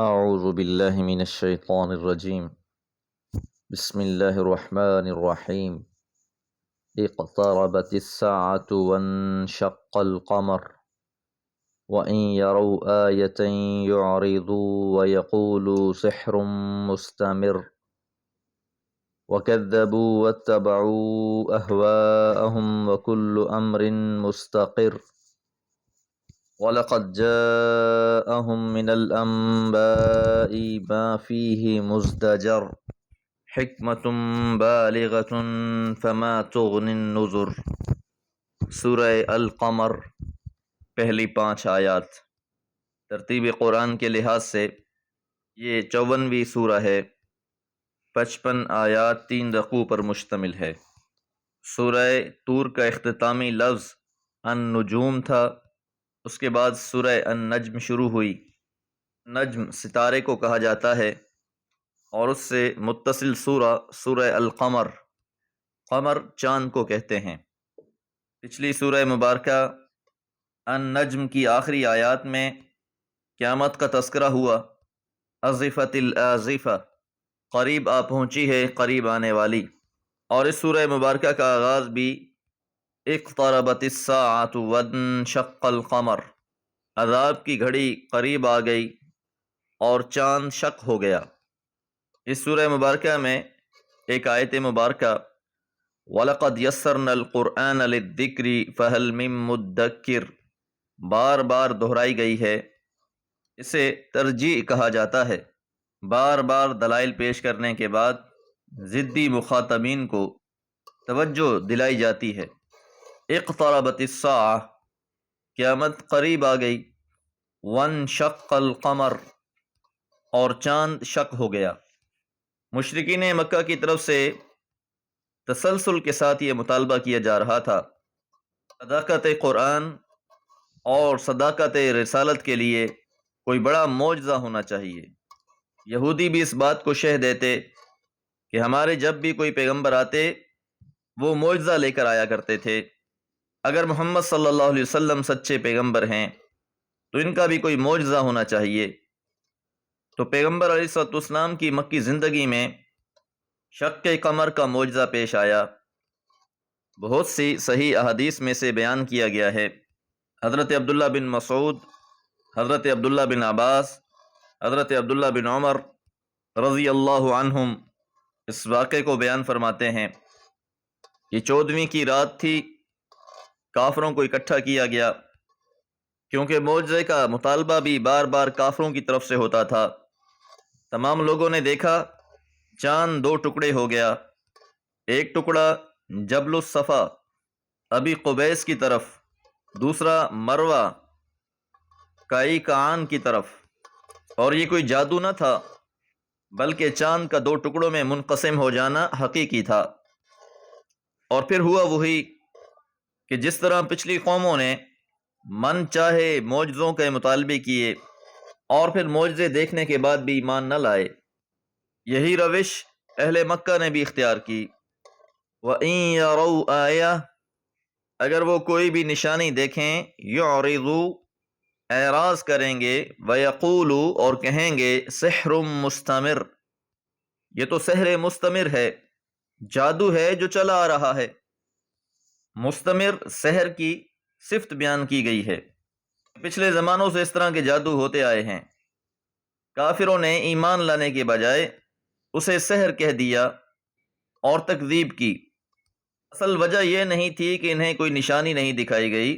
أعوذ بالله من الشيطان الرجيم. بسم الله الرحمن الرحيم. اقتربت الساعة وانشق القمر وإن يروا آية يعرضوا ويقولوا سحر مستمر وكذبوا واتبعوا أهواءهم وكل أمر مستقر وَلَقَدْ جَاءَهُم مِّنَ الْأَنبَاءِ مَا فِيهِ مُزْدَجَرٌ حِکْمَةٌ بَالِغَةٌ فَمَا تُغْنِ النُّذُرُ۔ سورہ القمر، پہلی 5 آیات۔ ترتیب قرآن کے لحاظ سے یہ 54ویں سورہ ہے، 55 آیات 3 رقوع پر مشتمل ہے۔ سورہ طور کا اختتامی لفظ النجوم تھا، اس کے بعد سورہ النجم شروع ہوئی۔ نجم ستارے کو کہا جاتا ہے، اور اس سے متصل سورہ القمر، قمر چاند کو کہتے ہیں۔ پچھلی سورہ مبارکہ النجم کی آخری آیات میں قیامت کا تذکرہ ہوا۔ ازفت الازفہ، قریب آ پہنچی ہے، قریب آنے والی۔ اور اس سورہ مبارکہ کا آغاز بھی اقتربت الساعۃ وانشق القمر، عذاب کی گھڑی قریب آ گئی اور چاند شق ہو گیا۔ اس سورہ مبارکہ میں ایک آیت مبارکہ وَلَقَدْ يَسَّرْنَا الْقُرْآنَ لِلذِّكْرِ فَهَلْ مِن مُّدَّكِّرٍ بار بار دہرائی گئی ہے۔ اسے ترجیع کہا جاتا ہے۔ بار بار دلائل پیش کرنے کے بعد ضدی مخاطبین کو توجہ دلائی جاتی ہے۔ اقتربت الساعہ، قیامت قریب آ گئی۔ وانشق القمر، اور چاند شق ہو گیا۔ مشرکین مکہ کی طرف سے تسلسل کے ساتھ یہ مطالبہ کیا جا رہا تھا، صداقت قرآن اور صداقت رسالت کے لیے کوئی بڑا معجزہ ہونا چاہیے۔ یہودی بھی اس بات کو شہ دیتے کہ ہمارے جب بھی کوئی پیغمبر آتے وہ معجزہ لے کر آیا کرتے تھے۔ اگر محمد صلی اللہ علیہ وسلم سچے پیغمبر ہیں تو ان کا بھی کوئی معجزہ ہونا چاہیے۔ تو پیغمبر علیہ الصلوۃ والسلام کی مکی زندگی میں شق قمر کا معجزہ پیش آیا۔ بہت سی صحیح احادیث میں سے بیان کیا گیا ہے۔ حضرت عبداللہ بن مسعود، حضرت عبداللہ بن عباس، حضرت عبداللہ بن عمر رضی اللہ عنہم اس واقعے کو بیان فرماتے ہیں۔ یہ 14ویں کی رات تھی، کافروں کو اکٹھا کیا گیا، کیونکہ معجزے کا مطالبہ بھی بار بار کافروں کی طرف سے ہوتا تھا۔ تمام لوگوں نے دیکھا چاند 2 ٹکڑے ہو گیا، ایک ٹکڑا جبل الصفا ابی قبیس کی طرف، دوسرا مروہ کائی کعان کی طرف۔ اور یہ کوئی جادو نہ تھا، بلکہ چاند کا 2 ٹکڑوں میں منقسم ہو جانا حقیقی تھا۔ اور پھر ہوا وہی کہ جس طرح پچھلی قوموں نے من چاہے معجزوں کے مطالبے کیے اور پھر معجزے دیکھنے کے بعد بھی ایمان نہ لائے، یہی روش اہل مکہ نے بھی اختیار کی۔ وَإِن يَرَوْا آیَةً، اگر وہ کوئی بھی نشانی دیکھیں، يُعْرِضُوا، اعراض کریں گے، وَيَقُولُوا، اور کہیں گے، سحر مستمر، یہ تو سحر مستمر ہے، جادو ہے جو چلا آ رہا ہے۔ مستمر سحر کی صفت بیان کی گئی ہے۔ پچھلے زمانوں سے اس طرح کے جادو ہوتے آئے ہیں۔ کافروں نے ایمان لانے کے بجائے اسے سحر کہہ دیا اور تکذیب کی۔ اصل وجہ یہ نہیں تھی کہ انہیں کوئی نشانی نہیں دکھائی گئی،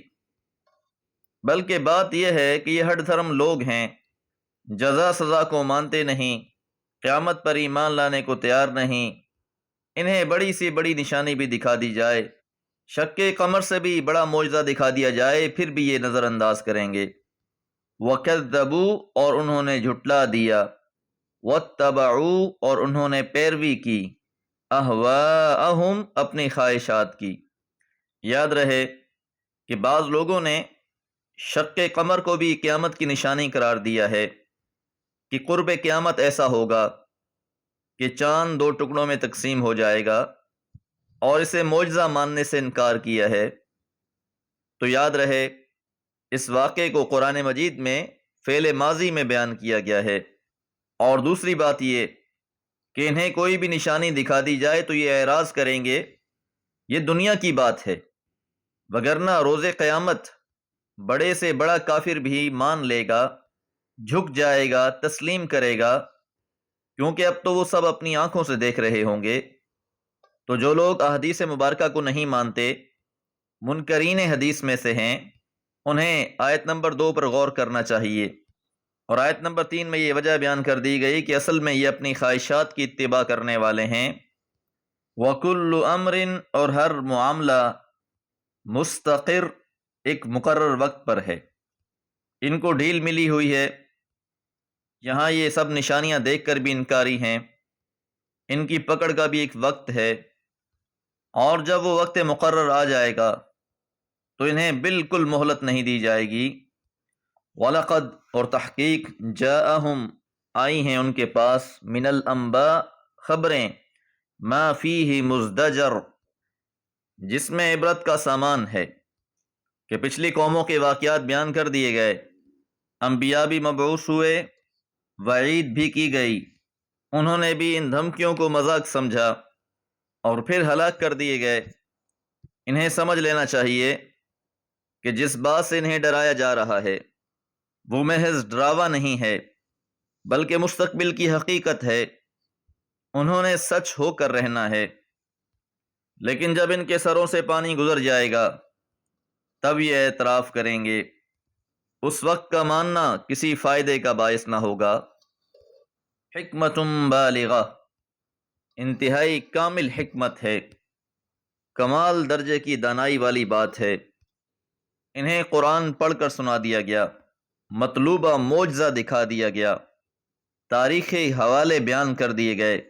بلکہ بات یہ ہے کہ یہ ہٹ دھرم لوگ ہیں، جزا سزا کو مانتے نہیں، قیامت پر ایمان لانے کو تیار نہیں۔ انہیں بڑی سی بڑی نشانی بھی دکھا دی جائے، شق قمر سے بھی بڑا معجزہ دکھا دیا جائے، پھر بھی یہ نظر انداز کریں گے۔ وَكَذَّبُوا، اور انہوں نے جھٹلا دیا، وَاتَّبَعُوا، اور انہوں نے پیروی کی، أَهْوَاءَهُمْ، اپنی خواہشات کی۔ یاد رہے کہ بعض لوگوں نے شق قمر کو بھی قیامت کی نشانی قرار دیا ہے کہ قرب قیامت ایسا ہوگا کہ چاند 2 ٹکڑوں میں تقسیم ہو جائے گا، اور اسے معجزہ ماننے سے انکار کیا ہے۔ تو یاد رہے اس واقعے کو قرآن مجید میں فعل ماضی میں بیان کیا گیا ہے۔ اور دوسری بات یہ کہ انہیں کوئی بھی نشانی دکھا دی جائے تو یہ اعراض کریں گے یہ دنیا کی بات ہے، وگرنہ روز قیامت بڑے سے بڑا کافر بھی مان لے گا، جھک جائے گا، تسلیم کرے گا، کیونکہ اب تو وہ سب اپنی آنکھوں سے دیکھ رہے ہوں گے۔ تو جو لوگ احادیث مبارکہ کو نہیں مانتے، منکرین حدیث میں سے ہیں، انہیں آیت نمبر 2 پر غور کرنا چاہیے، اور آیت نمبر 3 میں یہ وجہ بیان کر دی گئی کہ اصل میں یہ اپنی خواہشات کی اتباع کرنے والے ہیں۔ وَكُلُّ أَمْرٍ، اور ہر معاملہ مستقر، ایک مقرر وقت پر ہے، ان کو ڈھیل ملی ہوئی ہے۔ یہاں یہ سب نشانیاں دیکھ کر بھی انکاری ہیں، ان کی پکڑ کا بھی ایک وقت ہے، اور جب وہ وقت مقرر آ جائے گا تو انہیں بالکل مہلت نہیں دی جائے گی۔ وَلَقَدْ، اور تحقیق، جَاءَهُمْ، آئی ہیں ان کے پاس، من الانباء، خبریں، ما فیہ مزدجر، جس میں عبرت کا سامان ہے، کہ پچھلی قوموں کے واقعات بیان کر دیے گئے، انبیاء بھی مبعوث ہوئے، وعید بھی کی گئی، انہوں نے بھی ان دھمکیوں کو مذاق سمجھا اور پھر ہلاک کر دیے گئے۔ انہیں سمجھ لینا چاہیے کہ جس بات سے انہیں ڈرایا جا رہا ہے وہ محض ڈراوا نہیں ہے، بلکہ مستقبل کی حقیقت ہے، انہوں نے سچ ہو کر رہنا ہے۔ لیکن جب ان کے سروں سے پانی گزر جائے گا تب یہ اعتراف کریں گے، اس وقت کا ماننا کسی فائدے کا باعث نہ ہوگا۔ حکمت بالغہ، انتہائی کامل حکمت ہے، کمال درجے کی دانائی والی بات ہے۔ انہیں قرآن پڑھ کر سنا دیا گیا، مطلوبہ معجزہ دکھا دیا گیا، تاریخی حوالے بیان کر دیے گئے،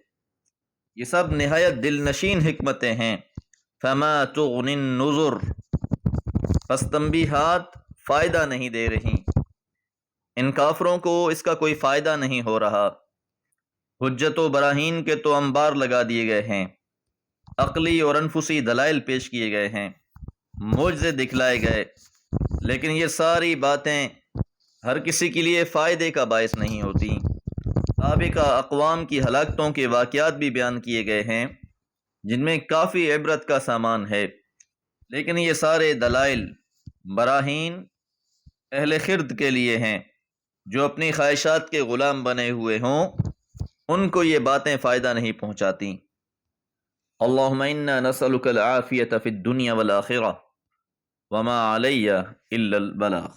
یہ سب نہایت دل نشین حکمتیں ہیں۔ فما تغنی النذر، پس تنبیہات فائدہ نہیں دے رہی، ان کافروں کو اس کا کوئی فائدہ نہیں ہو رہا۔ حجت و براہین کے تو انبار لگا دیے گئے ہیں، عقلی اور انفسی دلائل پیش کیے گئے ہیں، معجزے دکھلائے گئے، لیکن یہ ساری باتیں ہر کسی کے لیے فائدے کا باعث نہیں ہوتی۔ سابقہ اقوام کی ہلاکتوں کے واقعات بھی بیان کیے گئے ہیں جن میں کافی عبرت کا سامان ہے، لیکن یہ سارے دلائل، براہین اہل خرد کے لیے ہیں، جو اپنی خواہشات کے غلام بنے ہوئے ہوں، ان کو یہ باتیں فائدہ نہیں پہنچاتی۔ اللہم انا نسألک العافیۃ فی الدنیا والآخرہ وما علی الا البلاغ۔